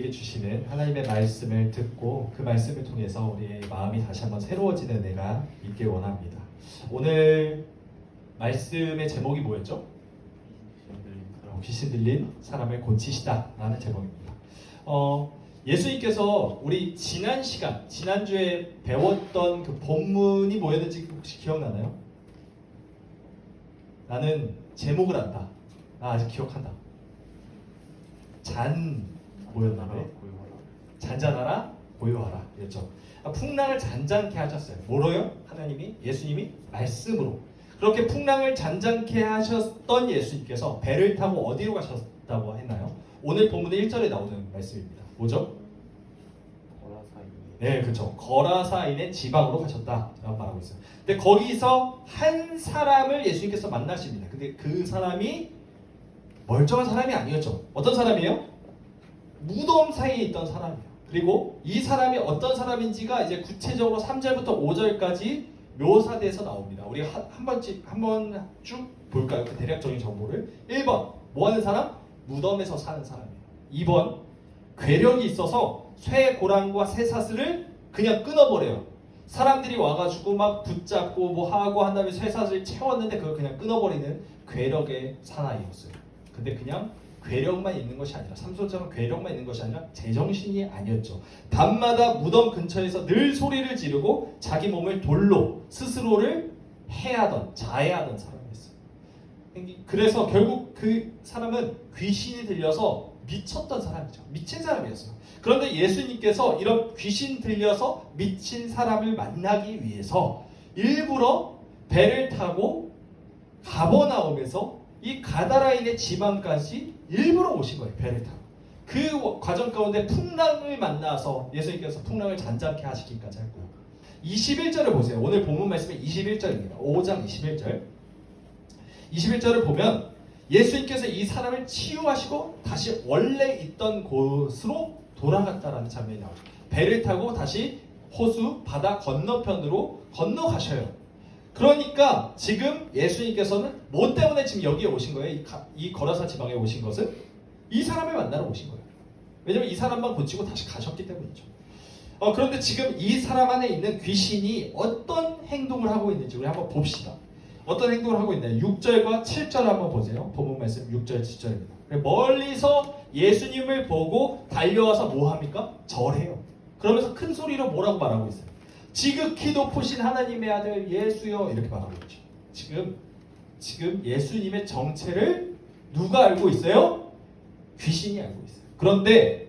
주시는 하나님의 말씀을 듣고 그 말씀을 통해서 우리의 마음이 다시 한번 새로워지는 은혜가 있길 원합니다. 오늘 말씀의 제목이 뭐였죠? 귀신 들린 사람을 고치시다 라는 제목입니다. 예수님께서 우리 지난주에 배웠던 그 본문이 뭐였는지 혹시 기억나나요? 나는 제목을 안다. 나 아직 기억한다. 뭐였나요? 잔잔하라 고요하라 그랬죠. 풍랑을 잔잔케 하셨어요. 뭐로요? 예수님이 말씀으로. 그렇게 풍랑을 잔잔케 하셨던 예수님께서 배를 타고 어디로 가셨다고 했나요? 오늘 본문의 1절에 나오는 말씀입니다. 뭐죠? 네, 그렇죠. 거라사인의 지방으로 가셨다라고 말하고 있어요. 근데 거기서 한 사람을 예수님께서 만나십니다. 근데 그 사람이 멀쩡한 사람이 아니었죠. 어떤 사람이에요? 무덤 사이에 있던 사람이에요. 그리고 이 사람이 어떤 사람인지가 이제 구체적으로 3절부터 5절까지 묘사돼서 나옵니다. 우리 한번 쭉 볼까요? 그 대략적인 정보를. 1번 뭐하는 사람? 무덤에서 사는 사람이에요. 2번 괴력이 있어서 쇠 고랑과 쇠사슬을 그냥 끊어버려요. 사람들이 와가지고 막 붙잡고 뭐 하고 한 다음에 쇠사슬을 채웠는데 그걸 그냥 끊어버리는 괴력의 사나이였어요. 근데 그냥 괴력만 있는 것이 아니라 삼손처럼 괴력만 있는 것이 아니라 제정신이 아니었죠. 밤마다 무덤 근처에서 늘 소리를 지르고 자기 몸을 돌로 스스로를 자해하던 사람이었어요. 그래서 결국 그 사람은 귀신이 들려서 미쳤던 사람이죠. 미친 사람이었어요. 그런데 예수님께서 이런 귀신 들려서 미친 사람을 만나기 위해서 일부러 배를 타고 가버나움에서 이 가다라인의 지방까지 일부러 오신 거예요. 배를 타고. 그 과정 가운데 풍랑을 만나서 예수님께서 풍랑을 잔잔케 하시기까지 했고요. 21절을 보세요. 오늘 본문 말씀은 21절입니다. 5장 21절. 21절을 보면 예수님께서 이 사람을 치유하시고 다시 원래 있던 곳으로 돌아갔다라는 장면이 나오죠. 배를 타고 다시 호수 바다 건너편으로 건너가셔요. 그러니까 지금 예수님께서는 뭐 때문에 지금 여기에 오신 거예요? 이 거라사 지방에 오신 것은 이 사람을 만나러 오신 거예요. 왜냐하면 이 사람만 고치고 다시 가셨기 때문이죠. 그런데 지금 이 사람 안에 있는 귀신이 어떤 행동을 하고 있는지 우리 한번 봅시다. 어떤 행동을 하고 있나요? 6절과 7절 한번 보세요. 본문 말씀 6절, 7절입니다. 멀리서 예수님을 보고 달려와서 뭐 합니까? 절해요. 그러면서 큰 소리로 뭐라고 말하고 있어요? 지극히 높으신 하나님의 아들 예수여 이렇게 말하고 있죠. 지금 예수님의 정체를 누가 알고 있어요? 귀신이 알고 있어요. 그런데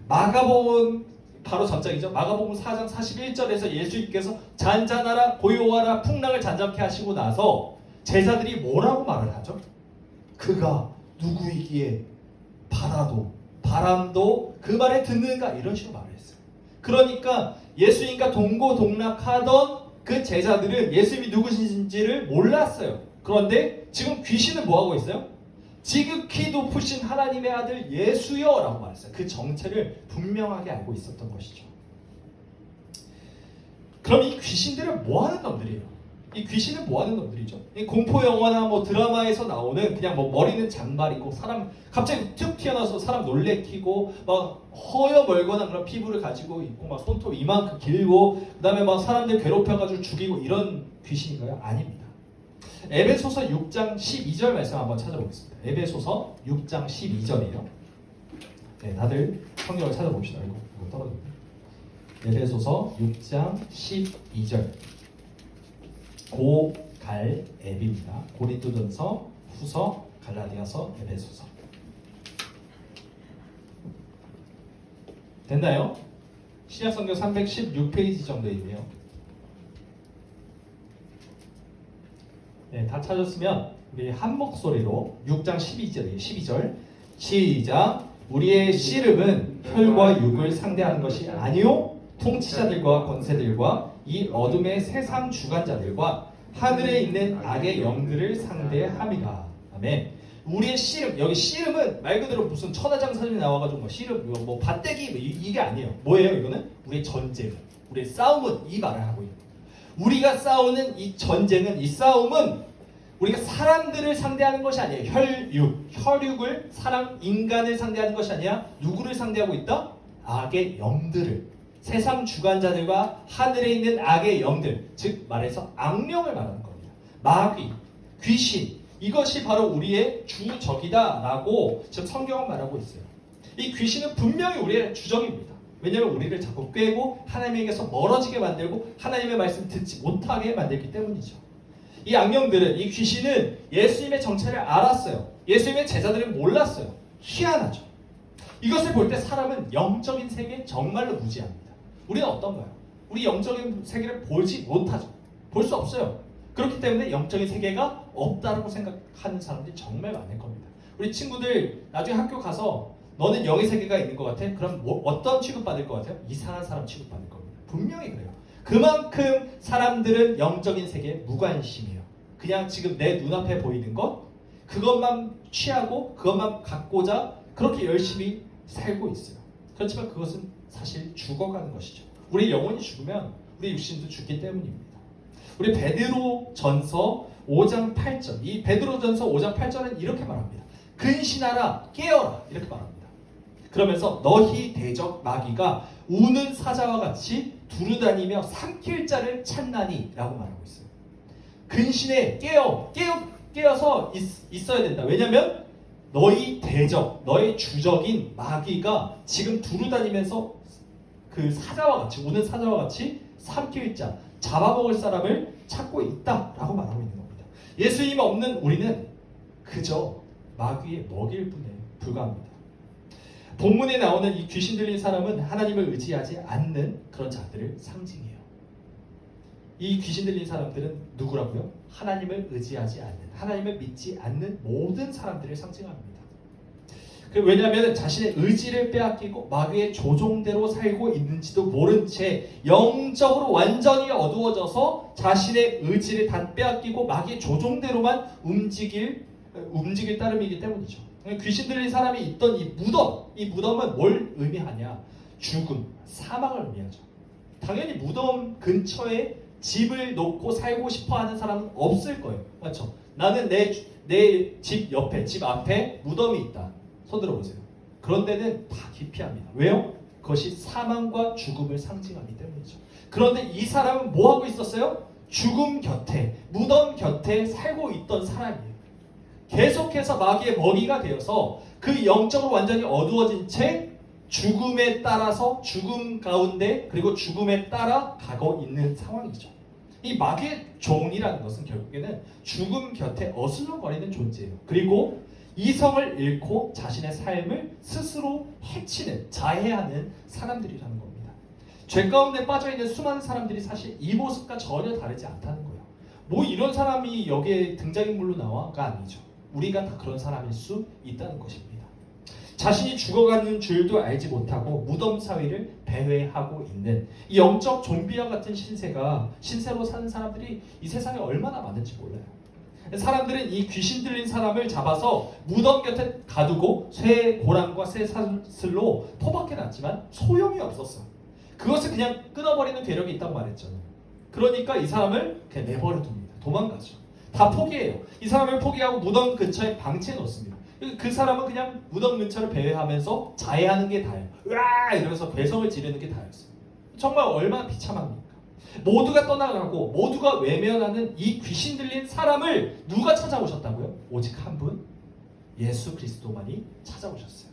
마가복음 바로 전작이죠. 마가복음 4장 41절에서 예수님께서 잔잔하라 고요하라 풍랑을 잔잔케 하시고 나서 제자들이 뭐라고 말을 하죠? 그가 누구이기에 바람도 그 말에 듣는가 이런 식으로 말을 했어요. 그러니까 예수님과 동고동락하던 그 제자들은 예수님이 누구신지를 몰랐어요. 그런데 지금 귀신은 뭐하고 있어요? 지극히 높으신 하나님의 아들 예수여 라고 말했어요. 그 정체를 분명하게 알고 있었던 것이죠. 그럼 이 귀신들은 뭐하는 놈들이에요? 이 귀신은 뭐하는 놈들이죠? 이 공포 영화나 뭐 드라마에서 나오는 그냥 뭐 머리는 잔발이고 사람 갑자기 툭 튀어나와서 사람 놀래키고 막 허여멀건한 그런 피부를 가지고 있고 막 손톱 이만큼 길고 그다음에 막 사람들 괴롭혀가지고 죽이고 이런 귀신인가요? 아닙니다. 에베소서 6장 12절 말씀 한번 찾아보겠습니다. 에베소서 6장 12절이에요. 네, 다들 성경을 찾아봅시다. 이거 떨어집니다. 에베소서 6장 12절. 고갈앱입니다. 고린도전서, 후서, 갈라디아서, 에베소서. 됐나요? 신약성경 316페이지 정도 있네요. 네, 다 찾았으면 우리 한 목소리로 6장 12절 시작. 우리의 씨름은 혈과 육을 상대하는 것이 아니요 통치자들과 권세들과 이 어둠의 세상 주관자들과 하늘에 있는 악의 영들을 상대함이라. 아멘. 우리의 씨름, 여기 씨름은 말 그대로 무슨 천하장사들이 나와가지고 뭐 씨름, 뭐 밭대기 이게 아니에요. 뭐예요? 이거는 우리의 전쟁, 우리의 싸움은 이 말을 하고 있는 거예요. 우리가 싸우는 이 전쟁은, 이 싸움은 우리가 사람들을 상대하는 것이 아니에요. 혈육을 인간을 상대하는 것이 아니라 누구를 상대하고 있다? 악의 영들을, 세상 주관자들과 하늘에 있는 악의 영들, 즉 말해서 악령을 말하는 겁니다. 마귀, 귀신, 이것이 바로 우리의 주적이다라고 지금 성경은 말하고 있어요. 이 귀신은 분명히 우리의 주적입니다. 왜냐하면 우리를 자꾸 꿰고 하나님에게서 멀어지게 만들고 하나님의 말씀 듣지 못하게 만들기 때문이죠. 이 악령들은, 이 귀신은 예수님의 정체를 알았어요. 예수님의 제자들은 몰랐어요. 희한하죠. 이것을 볼 때 사람은 영적인 세계에 정말로 무지합니다. 우리는 어떤가요? 우리 영적인 세계를 보지 못하죠. 볼 수 없어요. 그렇기 때문에 영적인 세계가 없다고 생각하는 사람들이 정말 많을 겁니다. 우리 친구들 나중에 학교 가서 너는 영의 세계가 있는 것 같아? 그럼 어떤 취급받을 것 같아요? 이상한 사람 취급받을 겁니다. 분명히 그래요. 그만큼 사람들은 영적인 세계에 무관심이에요. 그냥 지금 내 눈앞에 보이는 것, 그것만 취하고 그것만 갖고자 그렇게 열심히 살고 있어요. 그렇지만 그것은 사실 죽어가는 것이죠. 우리 영혼이 죽으면 우리 육신도 죽기 때문입니다. 우리 베드로전서 5장 8절, 이 베드로전서 5장 8절은 이렇게 말합니다. 근신하라, 깨어라, 이렇게 말합니다. 그러면서 너희 대적 마귀가 우는 사자와 같이 두루다니며 삼킬 자를 찾나니 라고 말하고 있어요. 근신에 깨어서 있어야 된다. 왜냐하면 너희 대적, 너의 주적인 마귀가 지금 두루다니면서 그 사자와 같이, 우는 사자와 같이 삼킬 자, 잡아먹을 사람을 찾고 있다라고 말하고 있는 겁니다. 예수님 없는 우리는 그저 마귀의 먹일 뿐에 불과합니다. 본문에 나오는 이 귀신 들린 사람은 하나님을 의지하지 않는 그런 자들을 상징해요. 이 귀신 들린 사람들은 누구라고요? 하나님을 의지하지 않는, 하나님을 믿지 않는 모든 사람들을 상징합니다. 왜냐하면 자신의 의지를 빼앗기고 마귀의 조종대로 살고 있는지도 모른 채 영적으로 완전히 어두워져서 자신의 의지를 다 빼앗기고 마귀의 조종대로만 움직일 따름이기 때문이죠. 귀신 들린 사람이 있던 이 무덤은 뭘 의미하냐? 죽음, 사망을 의미하죠. 당연히 무덤 근처에 집을 놓고 살고 싶어하는 사람은 없을 거예요. 맞죠? 나는 내 집 옆에, 집 앞에 무덤이 있다. 손 들어보세요. 그런 데는 다 기피합니다. 왜요? 그것이 사망과 죽음을 상징하기 때문이죠. 그런데 이 사람은 뭐 하고 있었어요? 죽음 곁에, 무덤 곁에 살고 있던 사람이에요. 계속해서 마귀의 먹이가 되어서 그 영적으로 완전히 어두워진 채 죽음에 따라서 죽음 가운데 그리고 죽음에 따라 가고 있는 상황이죠. 이 마귀의 종이라는 것은 결국에는 죽음 곁에 어슬렁거리는 존재예요. 그리고 이성을 잃고 자신의 삶을 스스로 해치는, 자해하는 사람들이라는 겁니다. 죄 가운데 빠져있는 수많은 사람들이 사실 이 모습과 전혀 다르지 않다는 거예요. 뭐 이런 사람이 여기에 등장인물로 나와가 아니죠. 우리가 다 그런 사람일 수 있다는 것입니다. 자신이 죽어가는 줄도 알지 못하고 무덤 사위를 배회하고 있는 이 영적 좀비와 같은 신세로 사는 사람들이 이 세상에 얼마나 많은지 몰라요. 사람들은 이 귀신 들린 사람을 잡아서 무덤 곁에 가두고 쇠 고랑과 쇠 사슬로 포박해놨지만 소용이 없었어요. 그것을 그냥 끊어버리는 괴력이 있다고 말했잖아요. 그러니까 이 사람을 그냥 내버려 둡니다. 도망가죠. 다 포기해요. 이 사람을 포기하고 무덤 근처에 방치해 놓습니다. 그 사람은 그냥 무덤 근처를 배회하면서 자해하는 게 다예요. 으아! 이러면서 괴성을 지르는 게 다였어요. 정말 얼마나 비참합니까? 모두가 떠나가고 모두가 외면하는 이 귀신 들린 사람을 누가 찾아오셨다고요? 오직 한 분, 예수 그리스도만이 찾아오셨어요.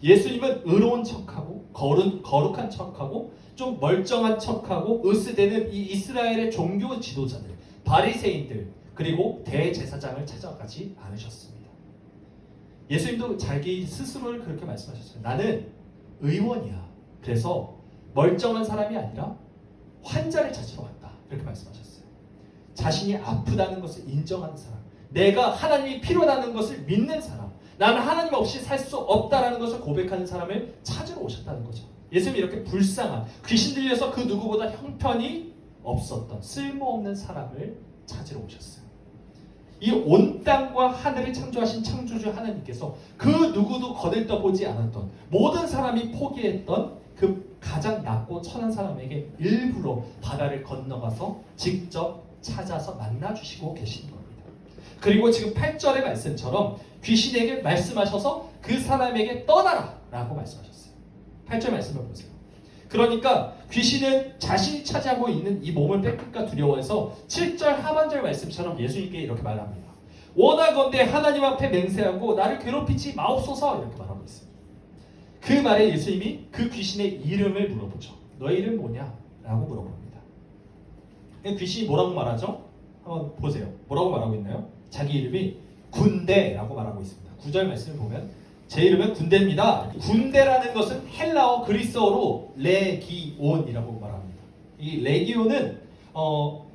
예수님은 의로운 척하고 거룩한 척하고 좀 멀쩡한 척하고 으스대는 이 이스라엘의 종교 지도자들, 바리새인들 그리고 대제사장을 찾아가지 않으셨습니다. 예수님도 자기 스스로를 그렇게 말씀하셨어요. 나는 의원이야. 그래서 멀쩡한 사람이 아니라 환자를 찾으러 왔다. 이렇게 말씀하셨어요. 자신이 아프다는 것을 인정하는 사람, 내가 하나님이 필요하다는 것을 믿는 사람, 나는 하나님 없이 살 수 없다라는 것을 고백하는 사람을 찾으러 오셨다는 거죠. 예수님이 이렇게 불쌍한, 귀신 들려서 그 누구보다 형편이 없었던 쓸모없는 사람을 찾으러 오셨어요. 이 온 땅과 하늘을 창조하신 창조주 하나님께서 그 누구도 거들떠보지 않았던, 모든 사람이 포기했던 그 가장 낮고 천한 사람에게 일부러 바다를 건너가서 직접 찾아서 만나주시고 계신 겁니다. 그리고 지금 8절의 말씀처럼 귀신에게 말씀하셔서 그 사람에게 떠나라 라고 말씀하셨어요. 8절 말씀을 보세요. 그러니까 귀신은 자신이 차지하고 있는 이 몸을 뺏길까 두려워해서 7절 하반절 말씀처럼 예수님께 이렇게 말합니다. 원하건대 하나님 앞에 맹세하고 나를 괴롭히지 마옵소서 이렇게 말하고 있습니다. 그 말에 예수님이 그 귀신의 이름을 물어보죠. 너의 이름 뭐냐? 라고 물어봅니다. 귀신이 뭐라고 말하죠? 한번 보세요. 뭐라고 말하고 있나요? 자기 이름이 군대라고 말하고 있습니다. 9절 말씀을 보면 제 이름은 군대입니다. 군대라는 것은 헬라어 그리스어로 레기온이라고 말합니다. 이 레기온은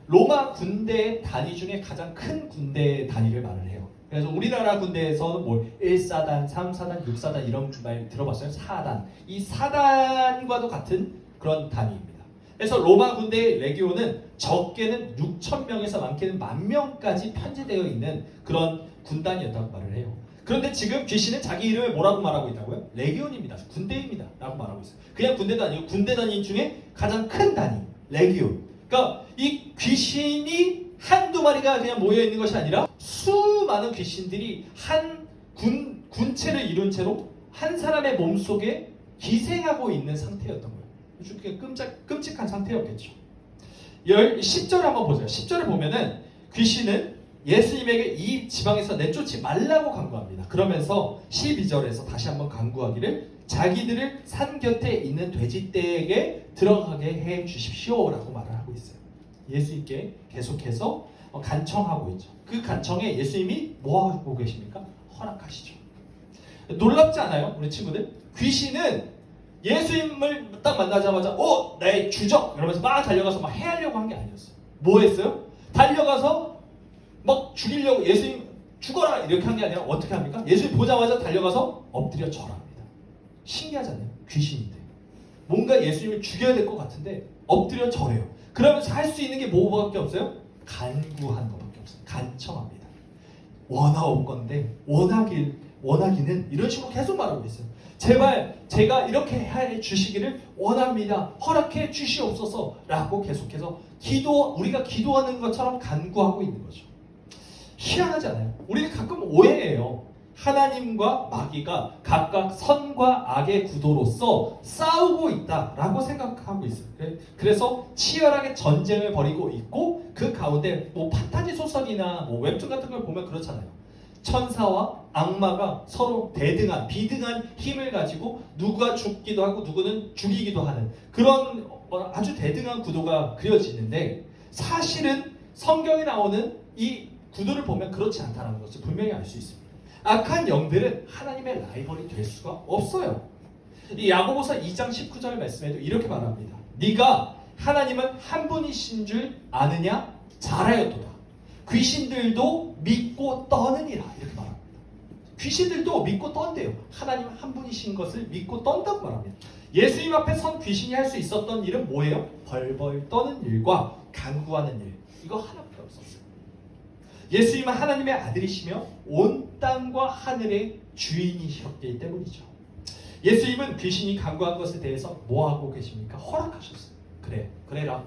로마 군대 단위 중에 가장 큰 군대 단위를 말을 해요. 그래서 우리나라 군대에서는 뭐 1사단, 3사단, 6사단 이런 말 들어봤어요? 4단. 이 4단과도 같은 그런 단위입니다. 그래서 로마 군대의 레기온은 적게는 6,000명에서 많게는 10,000명까지 편제되어 있는 그런 군단이었다고 말을 해요. 그런데 지금 귀신은 자기 이름을 뭐라고 말하고 있다고요? 레기온입니다. 군대입니다. 라고 말하고 있어요. 그냥 군대도 아니고 군대 단위 중에 가장 큰 단위, 레기온. 그러니까 이 귀신이 한두 마리가 그냥 모여있는 것이 아니라 수많은 귀신들이 한 군체를 이룬 채로 한 사람의 몸속에 기생하고 있는 상태였던 거예요. 아주 끔찍한 상태였겠죠. 10절 한번 보세요. 10절을 보면은 귀신은 예수님에게 이 지방에서 내쫓지 말라고 간구합니다. 그러면서 12절에서 다시 한번 간구하기를 자기들을 산 곁에 있는 돼지떼에게 들어가게 해 주십시오라고 말을 하고 있어요. 예수님께 계속해서 간청하고 있죠. 그 간청에 예수님이 뭐 하고 계십니까? 허락하시죠. 놀랍지 않아요? 우리 친구들? 귀신은 예수님을 딱 만나자마자 나의 주적! 이러면서 막 달려가서 막 해하려고 한 게 아니었어요. 뭐 했어요? 달려가서 막 죽이려고 예수님 죽어라! 이렇게 한 게 아니라 어떻게 합니까? 예수님 보자마자 달려가서 엎드려 절합니다. 신기하잖아요. 귀신인데. 뭔가 예수님을 죽여야 될 것 같은데 엎드려 절해요. 그러면서 할 수 있는 게 뭐밖에 없어요? 간구하는 것밖에 없어요. 간청합니다. 원하옵건대 원하기는 이런 식으로 계속 말하고 있어요. 제발 제가 이렇게 해 주시기를 원합니다. 허락해 주시옵소서 라고 계속해서 우리가 기도하는 것처럼 간구하고 있는 거죠. 희한하지 않아요? 우리가 가끔 오해해요. 하나님과 마귀가 각각 선과 악의 구도로서 싸우고 있다라고 생각하고 있어요. 그래서 치열하게 전쟁을 벌이고 있고 그 가운데 뭐 판타지 소설이나 뭐 웹툰 같은 걸 보면 그렇잖아요. 천사와 악마가 서로 비등한 힘을 가지고 누가 죽기도 하고 누구는 죽이기도 하는 그런 아주 대등한 구도가 그려지는데 사실은 성경에 나오는 이 구도를 보면 그렇지 않다는 것을 분명히 알 수 있습니다. 악한 영들은 하나님의 라이벌이 될 수가 없어요. 이 야고보서 2장 19절 말씀에도 이렇게 말합니다. 네가 하나님은 한 분이신 줄 아느냐? 잘 알도다. 귀신들도 믿고 떠느니라 이렇게 말합니다. 귀신들도 믿고 떤대요. 하나님 한 분이신 것을 믿고 떤다고 말합니다. 예수님 앞에 선 귀신이 할 수 있었던 일은 뭐예요? 벌벌 떠는 일과 간구하는 일. 이거 하나밖에 없었어요. 예수님은 하나님의 아들이시며 온 땅과 하늘의 주인이셨기 때문이죠. 예수님은 귀신이 간구한 것에 대해서 뭐 하고 계십니까? 허락하셨어요. 그래라.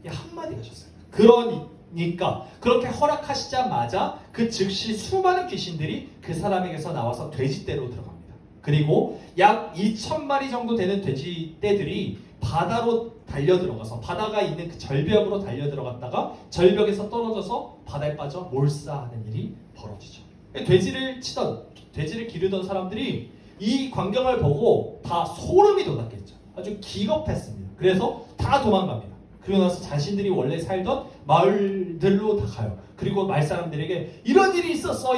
한마디 하셨어요. 그러니까 그렇게 허락하시자마자 그 즉시 수많은 귀신들이 그 사람에게서 나와서 돼지떼로 들어갑니다. 그리고 약 2,000마리 정도 되는 돼지떼들이 바다로 달려들어가서 바다가 있는 그 절벽으로 달려들어갔다가 절벽에서 떨어져서 바다에 빠져 몰사하는 일이 벌어지죠. 돼지를 기르던 사람들이 이 광경을 보고 다 소름이 돋았겠죠. 아주 기겁했습니다. 그래서 다 도망갑니다. 그러고 나서 자신들이 원래 살던 마을들로 다 가요. 그리고 마을 사람들에게 이런 일이 있었어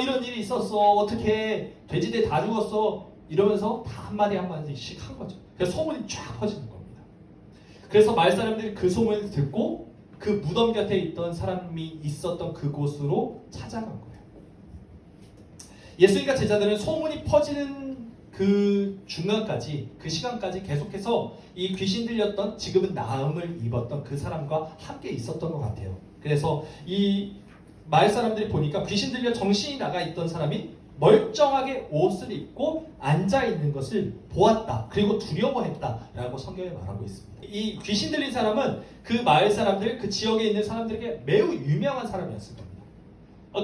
어떻게 돼지들 다 죽었어 이러면서 다 한마디씩 한 거죠. 그래서 소문이 쫙 퍼지는 겁니다. 그래서 마을 사람들이 그 소문을 듣고 그 무덤 곁에 있던 사람이 있었던 그곳으로 찾아간 거예요. 예수님과 제자들은 소문이 퍼지는 그 중간까지, 그 시간까지 계속해서 이 귀신 들렸던, 지금은 나음을 입었던 그 사람과 함께 있었던 것 같아요. 그래서 이 마을 사람들이 보니까 귀신 들려 정신이 나가 있던 사람이 멀쩡하게 옷을 입고 앉아있는 것을 보았다. 그리고 두려워했다라고 성경에 말하고 있습니다. 이 귀신 들린 사람은 그 마을 사람들, 그 지역에 있는 사람들에게 매우 유명한 사람이었을 겁니다.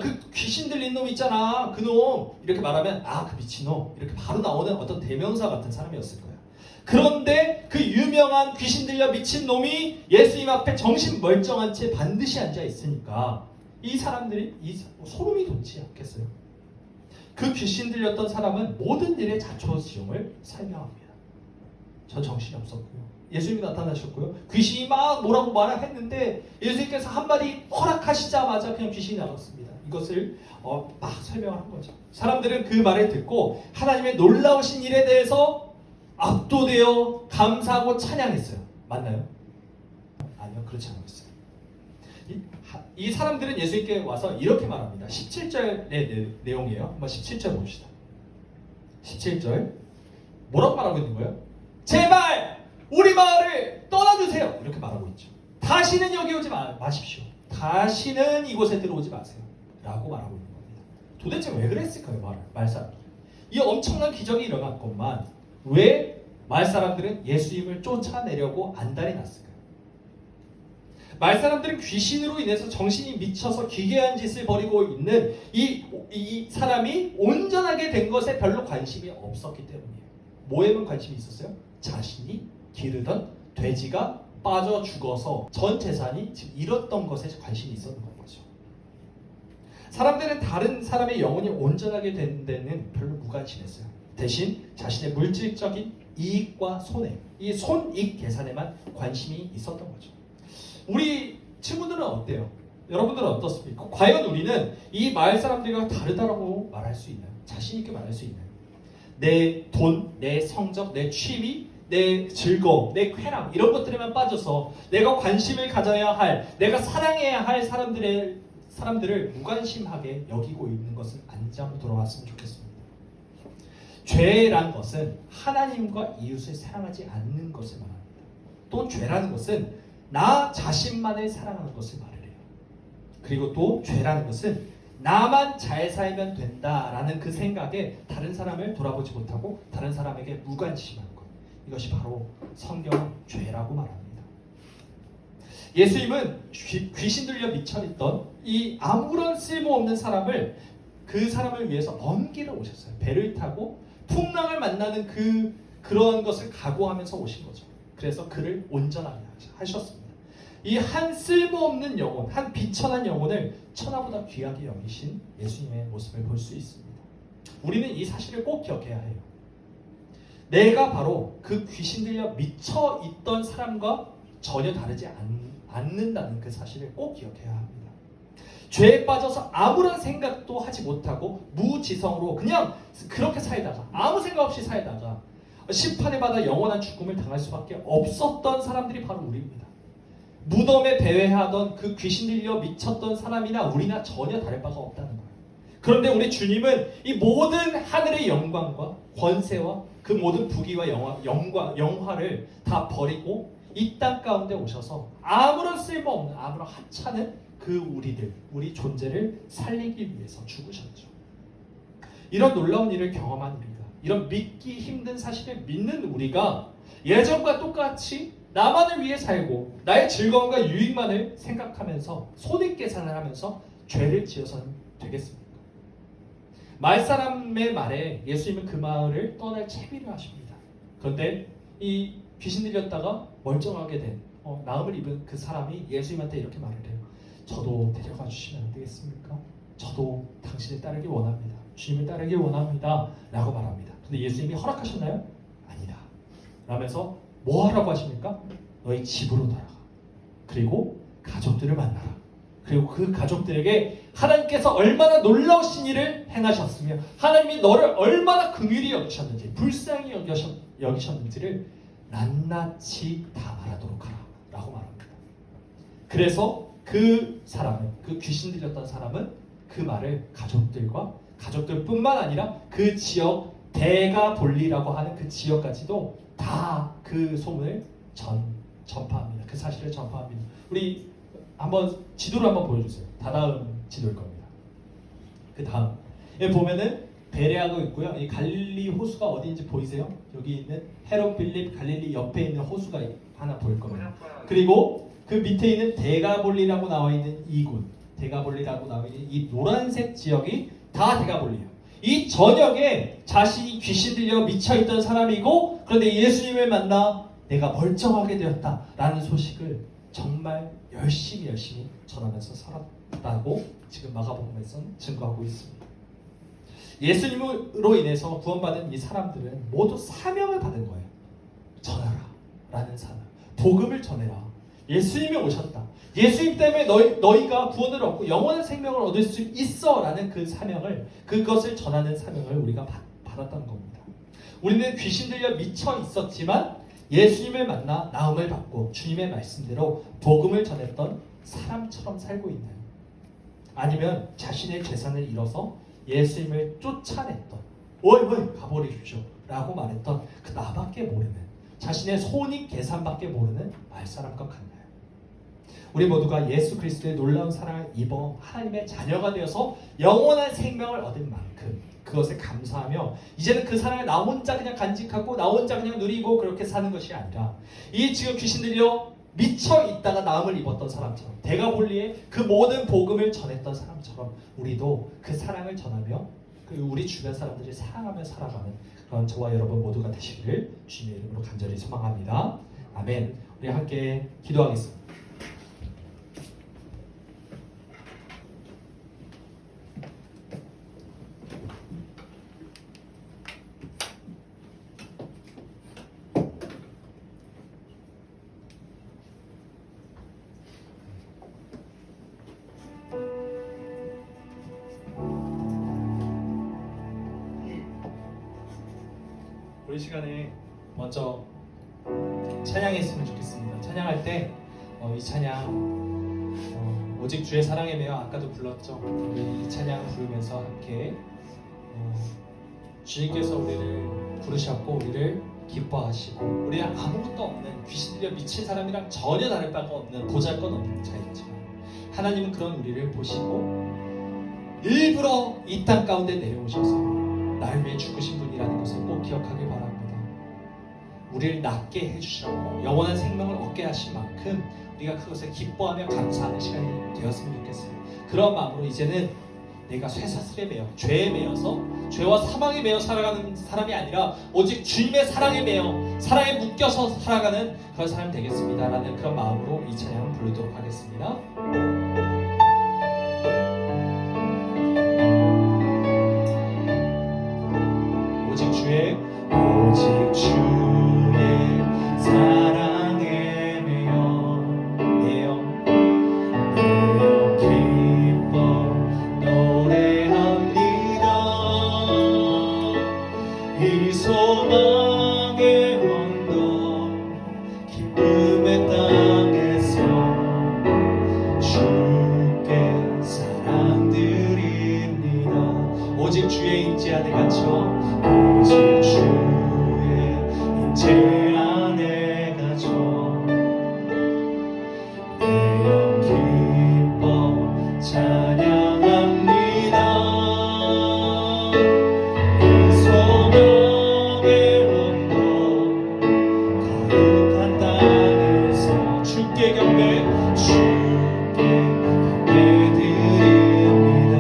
그 귀신 들린 놈 있잖아, 그놈 이렇게 말하면 그 미친놈 이렇게 바로 나오는 어떤 대명사 같은 사람이었을 거예요. 그런데 그 유명한 귀신 들려 미친 놈이 예수님 앞에 정신 멀쩡한 채 반드시 앉아 있으니까 이 사람들이 소름이 돋지 않겠어요? 그 귀신 들렸던 사람은 모든 일의 자초지종을 설명합니다. 저 정신이 없었고요. 예수님이 나타나셨고요. 귀신이 막 뭐라고 말을 했는데 예수님께서 한마디 허락하시자마자 그냥 귀신이 나갔습니다. 이것을 막 설명을 한 거죠. 사람들은 그 말을 듣고 하나님의 놀라우신 일에 대해서 압도되어 감사하고 찬양했어요. 맞나요? 아니요, 그렇지 않았어요. 이 사람들은 예수님께 와서 이렇게 말합니다. 17절의 내용이에요. 한번 17절 봅시다. 17절 뭐라고 말하고 있는 거예요? 제발 우리 마을을 떠나주세요. 이렇게 말하고 있죠. 다시는 여기 오지 마십시오. 다시는 이곳에 들어오지 마세요. 라고 말하고 있는 겁니다. 도대체 왜 그랬을까요? 말사람이. 이 엄청난 기적이 일어났건만 왜 말사람들은 예수님을 쫓아내려고 안달이 났을까요? 말사람들은 귀신으로 인해서 정신이 미쳐서 기괴한 짓을 벌이고 있는 이 사람이 온전하게 된 것에 별로 관심이 없었기 때문이에요. 뭐에만 관심이 있었어요? 자신이 기르던 돼지가 빠져 죽어서 전 재산이 지금 잃었던 것에 관심이 있었던 거죠. 사람들은 다른 사람의 영혼이 온전하게 된 데는 별로 무관심했어요. 대신 자신의 물질적인 이익과 손해, 이 손익 계산에만 관심이 있었던 거죠. 우리 친구들은 어때요? 여러분들은 어떻습니까? 과연 우리는 이 마을 사람들과 다르다고 말할 수 있나요? 자신 있게 말할 수 있나요? 내 돈, 내 성적, 내 취미, 내 즐거움, 내 쾌락 이런 것들에만 빠져서 내가 관심을 가져야 할, 내가 사랑해야 할 사람들을 무관심하게 여기고 있는 것은 아닌지 한번 돌아왔으면 좋겠습니다. 죄란 것은 하나님과 이웃을 사랑하지 않는 것을 말합니다. 또 죄라는 것은 나 자신만을 사랑하는 것을 말을 해요. 그리고 또 죄라는 것은 나만 잘 살면 된다라는 그 생각에 다른 사람을 돌아보지 못하고 다른 사람에게 무관심하는 것. 이것이 바로 성경 죄라고 말합니다. 예수님은 귀신 들려 미쳐있던 이 아무런 쓸모없는 사람을 그 사람을 위해서 먼 길을 오셨어요. 배를 타고 풍랑을 만나는 그런 것을 각오하면서 오신 거죠. 그래서 그를 온전하게 하셨습니다. 이 한 쓸모없는 영혼, 한 비천한 영혼을 천하보다 귀하게 여기신 예수님의 모습을 볼 수 있습니다. 우리는 이 사실을 꼭 기억해야 해요. 내가 바로 그 귀신 들려 미쳐 있던 사람과 전혀 다르지 않는다는 그 사실을 꼭 기억해야 합니다. 죄에 빠져서 아무런 생각도 하지 못하고 무지성으로 그냥 그렇게 살다가 아무 생각 없이 살다가 심판을 받아 영원한 죽음을 당할 수밖에 없었던 사람들이 바로 우리입니다. 무덤에 배회하던 그 귀신 들려 미쳤던 사람이나 우리나 전혀 다를 바가 없다는 거예요. 그런데 우리 주님은 이 모든 하늘의 영광과 권세와 그 모든 부귀와 영화를 다 버리고 이 땅 가운데 오셔서 아무런 쓸모없는 아무런 하찮은 그 우리 존재를 살리기 위해서 죽으셨죠. 이런 놀라운 일을 경험한 우리가, 이런 믿기 힘든 사실을 믿는 우리가 예전과 똑같이 나만을 위해 살고 나의 즐거움과 유익만을 생각하면서 손익계산을 하면서 죄를 지어서는 되겠습니까? 말사람의 말에 예수님은 그 마을을 떠날 채비를 하십니다. 그런데 이 귀신 들렸다가 멀쩡하게 된 나음을 입은 그 사람이 예수님한테 이렇게 말을 해요. 저도 데려가 주시면 안 되겠습니까? 저도 당신을 따르기 원합니다. 주님을 따르기 원합니다. 라고 말합니다. 근데 예수님이 허락하셨나요? 아니다. 라면서 뭐 하라고 하십니까? 너희 집으로 돌아가. 그리고 가족들을 만나라. 그리고 그 가족들에게 하나님께서 얼마나 놀라우신 일을 행하셨으며 하나님이 너를 얼마나 긍휼히 여기셨는지 불쌍히 여기셨는지를 낱낱이 다 말하도록 하라. 라고 말합니다. 그래서 그 귀신 들렸던 사람은 그 말을 가족들뿐만 아니라 그 지역 대가볼리라고 하는 그 지역까지도 다 그 소문을 전파합니다. 그 사실을 전파합니다. 우리 한번 지도를 한번 보여주세요. 다다음 지도일 겁니다. 그 다음 여기 보면은 베레아가 있고요. 이 갈릴리 호수가 어디인지 보이세요? 여기 있는 헤롯 빌립 갈릴리 옆에 있는 호수가 하나 보일 겁니다. 그리고 그 밑에 있는 데가볼리라고 나와 있는 데가볼리라고 나와 있는 이 노란색 지역이 다 데가볼리예요. 이 전역에 자신이 귀신 들려 미쳐있던 사람이고 그런데 예수님을 만나 내가 멀쩡하게 되었다라는 소식을 정말 열심히 전하면서 살았다고 지금 마가복음에서는 증거하고 있습니다. 예수님으로 인해서 구원받은 이 사람들은 모두 사명을 받은 거예요. 전하라 라는 사명, 복음을 전해라. 예수님이 오셨다. 예수님 때문에 너희가 구원을 얻고 영원한 생명을 얻을 수 있어 라는 그 사명을, 그것을 전하는 사명을 우리가 받았던 겁니다. 우리는 귀신 들려 미쳐 있었지만 예수님을 만나 나음을 받고 주님의 말씀대로 복음을 전했던 사람처럼 살고 있나요? 아니면 자신의 재산을 잃어서 예수님을 쫓아냈던, 어이 가버리십시오 라고 말했던 그 나밖에 모르는, 자신의 손익 계산밖에 모르는 말사람과 같나요? 우리 모두가 예수 그리스도의 놀라운 사랑을 입어 하나님의 자녀가 되어서 영원한 생명을 얻은 만큼 그것에 감사하며 이제는 그 사랑을 나 혼자 그냥 간직하고 나 혼자 그냥 누리고 그렇게 사는 것이 아니라, 이 지금 귀신 들려 미쳐 있다가 나음을 입었던 사람처럼, 대가볼리에 그 모든 복음을 전했던 사람처럼 우리도 그 사랑을 전하며 우리 주변 사람들을 사랑하며 살아가는 그런 저와 여러분 모두가 되시기를 주님의 이름으로 간절히 소망합니다. 아멘. 우리 함께 기도하겠습니다. 우리 시간에 먼저 찬양했으면 좋겠습니다. 찬양할 때 이 찬양 오직 주의 사랑에 매여, 아까도 불렀죠. 우리 이 찬양 부르면서 함께 주님께서 우리를 부르셨고 우리를 기뻐하시고, 우리랑 아무것도 없는 귀신 들려 미친 사람이랑 전혀 다를 바가 없는 보잘것없는 자이지만 하나님은 그런 우리를 보시고 일부러 이 땅 가운데 내려오셔서 나를 위해 죽으신 분이라는 것을 꼭 기억하길 바랍니다. 우리를 낫게 해주시라고 영원한 생명을 얻게 하신 만큼 우리가 그것에 기뻐하며 감사하는 시간이 되었으면 좋겠어요. 그런 마음으로 이제는 내가 쇠사슬에 매여, 죄에 매여서 죄와 사망에 매여 살아가는 사람이 아니라 오직 주님의 사랑에 매여, 사랑에 묶여서 살아가는 그런 사람이 되겠습니다 라는 그런 마음으로 이 찬양을 부르도록 하겠습니다. 오직 주의 사랑에 매여 기뻐 노래합니다. 이 소망의 언덕 기쁨의 땅에서 주께 사랑드립니다. 오직 주의 임재 안에 갇혀, 오직 주의 임재 안에 갇혀 내 영 기뻐 찬양합니다. 이 소망의 언덕 거룩한 땅에서 주께 경배, 주께 경배드립니다.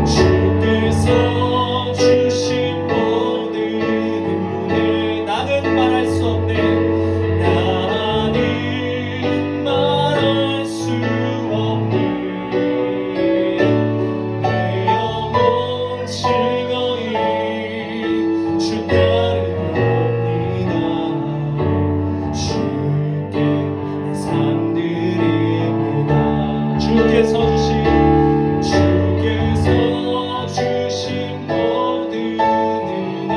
주께서 주신 모든 은혜, 나는 말할 수 없네, 나는 말할 수 없네. 내 영혼 즐거이 주 따르옵니다. 주께 내 삶 드립니다. 주께서 주신 모든 은혜,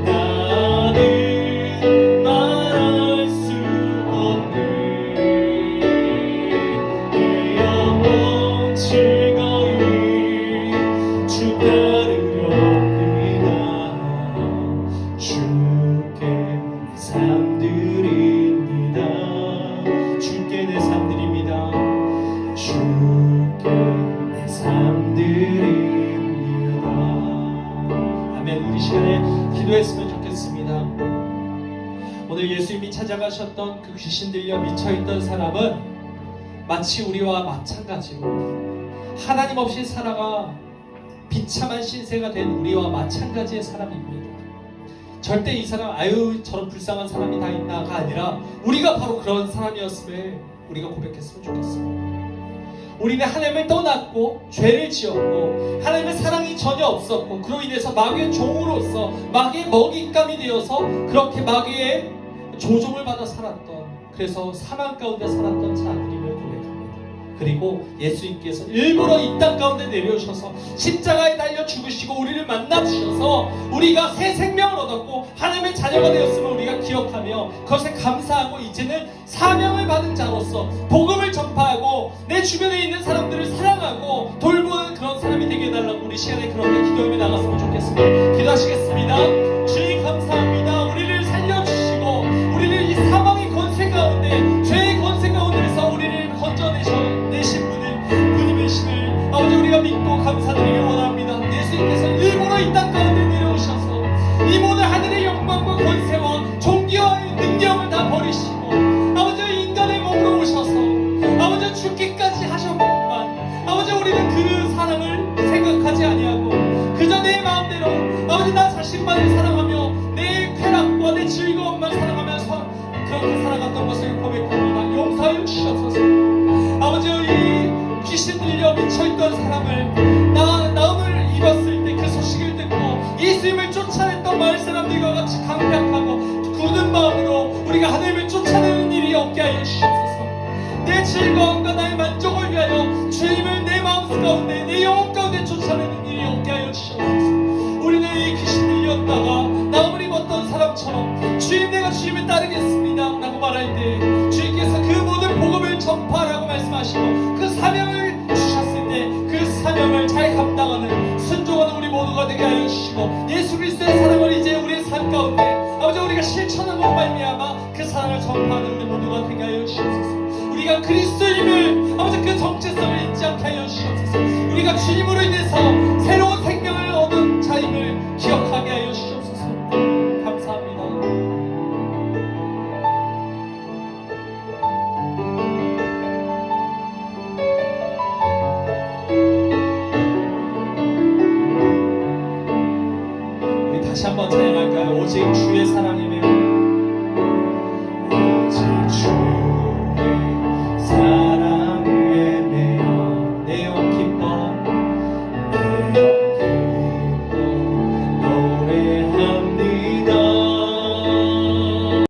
나는 말할 수 없네. 내 영혼 즐거이 주 따르렵니다. 주께 내 삶 드립니다. 주께 내 삶 드립니다. 주께 내 삶 드립니다. 아멘. 우리 시간에 기도했으면 좋겠습니다. 오늘 예수님이 찾아가셨던 그 귀신 들려 미쳐있던 사람은 마치 우리와 마찬가지로 하나님 없이 살아가 비참한 신세가 된 우리와 마찬가지의 사람입니다. 절대 이 사람 아유 저런 불쌍한 사람이 다 있나가 아니라 우리가 바로 그런 사람이었음을 우리가 고백했으면 좋겠습니다. 우리는 하나님을 떠났고 죄를 지었고 하나님의 사랑이 전혀 없었고 그로 인해서 마귀의 종으로서 마귀의 먹잇감이 되어서 그렇게 마귀의 조종을 받아 살았던, 그래서 사망 가운데 살았던 자들임을 고백합니다. 그리고 예수님께서 일부러 이 땅 가운데 내려오셔서 십자가에 달려 죽으시고 우리를 만나 주셔서 우리가 새 생명을 얻었고 하나님의 자녀가 되었음을 우리가 기억하며 그것에 감사하고 이제는 사명을 받은 자로서 복음을 전파하고 내 주변에 있는 사람들을 사랑하고 돌보는 그런 사람이 되게 해달라고 우리 시간에 그렇게 기도하며 나갔으면 좋겠습니다. 기도하시겠습니다. 주님 감사합니다. 우리를 살려주시고 우리를 이 사망의 권세 가운데 죄의 권세 가운데서 우리를 건져내신 분임이심을 아버지 우리가 믿고 감사드리길 원합니다. 예수님께서 일부러 이 땅 가운데 내려오셔서 이 모든 하늘의 영광과 권세와 존귀와 능력을 다 버리시고 아버지 인간의 몸으로 오셔서 아버지 죽기까지 하셨건만 아버지 우리는 그 사랑을 생각하지 아니하고 그저 내 마음대로 아버지 나 자신만을 사랑하며 내 쾌락과 내 즐거움만 사랑하면서 그렇게 살아갔던 것을 고백합니다. 용서하여 주시옵소서. 아버지 이 귀신 들려 미쳐있던 사람을 나음을 입었을 때 그 소식을 듣고 예수님을 쫓아냈던 마을 사람들과 같이 강력하고 굳은 마음으로 우리가 하나님을 쫓아내는 일이 없게 하여 주시옵소서. 내 즐거움과 나의 만족을 위하여 주님을 내 마음 가운데 내 영혼 가운데 쫓아내는 일이 없게 하여 주시옵소서. 우리는 이 귀신 들렸다가 나음을 입었던 사람처럼 주님 내가 주님을 따르겠습니다 라고 말할 때 주님께서 그 모든 복음을 전파하라고 말씀하시고 그 사명을 주셨을 때 그 사명을 잘 감당하는 순종하는 우리 모두가 되게 하여 주시고 예수 그리스도의 사랑을 이제 우리의 삶 가운데 아버지 우리가 실천함으로 말미암아 그 사랑을 전파하는 우리 모두가 되게 하여 주시옵소서. 우리가 그리스도임을 아버지 그 정체성을 잊지 않게 하여 주시옵소서. 우리가 주님으로 인해서 새로운 생명을 얻은 자임을 기억하게 하여 주시옵소서. 감사합니다. 우리 다시 한번 찬양할까요? 오직 주의 사랑이